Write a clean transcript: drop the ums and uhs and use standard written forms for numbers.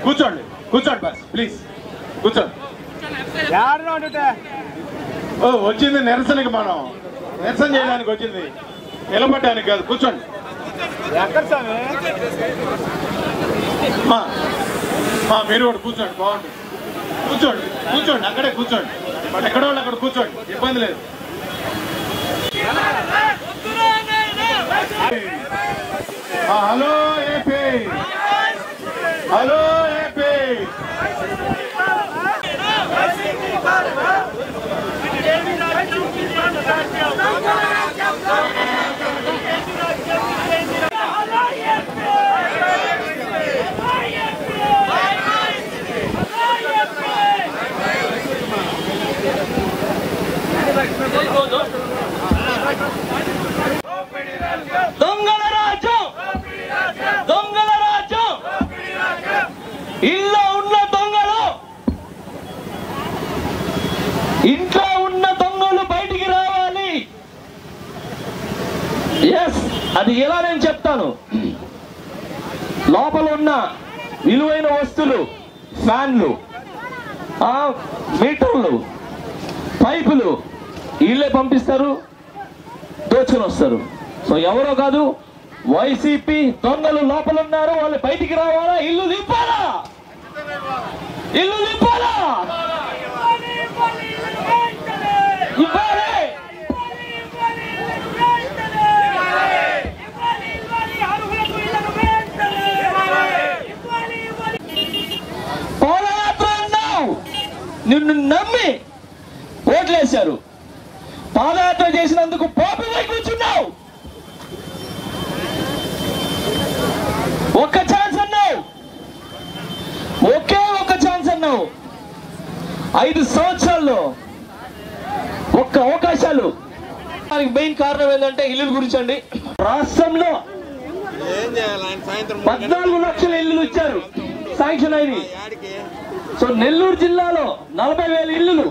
కూర్చోండి కూర్చోండి bus please కూర్చోండి. వచ్చింది నిరసనకి, మనం నిరసన చేయడానికి వచ్చింది, నిలబడడానికి కాదు. కూర్చోండి. మీరు కూడా కూర్చోండి, బాగుంటుంది. కూర్చోండి కూర్చోండి, అక్కడే కూర్చోండి. ఎక్కడ వాళ్ళు అక్కడ కూర్చోండి, ఇబ్బంది లేదు. Hello AP, hello AP. దొంగల రాజ్యం, దొంగల రాజ్యం. ఇల్లు ఉన్న దొంగలు, ఇంట్లో ఉన్న దొంగలు బయటికి రావాలి. ఎస్, అది ఎలా నేను చెప్తాను. లోపల ఉన్న విలువైన వస్తువులు, ఫ్యాన్లు, మీటర్లు, పైపులు వీళ్ళే పంపిస్తారు, దోచుకొని వస్తారు. సో ఎవరో కాదు, వైసీపీ దొంగలు లోపల ఉన్నారు. వాళ్ళు బయటికి రావాలా? ఇల్లు దింపాలా? ఇల్లు దింపాలా? పాదయాత్ర అన్నావు, నిన్ను నమ్మి ఓట్లేశారు. పాదయాత్ర చేసినందుకు పాపి కూర్చున్నావు. ఒక్క ఛాన్స్ అన్నావు, ఒకే ఒక్క ఛాన్స్ అన్నావు. 5 సంవత్సరాల్లో ఒక్క అవకాశాలు. దానికి మెయిన్ కారణం ఏంటంటే ఇల్లు గురించి అండి. రాష్ట్రంలో 14 లక్షల ఇల్లులు ఇచ్చారు, శాంక్షన్ అయినవి. సో నెల్లూరు జిల్లాలో 40,000 ఇల్లులు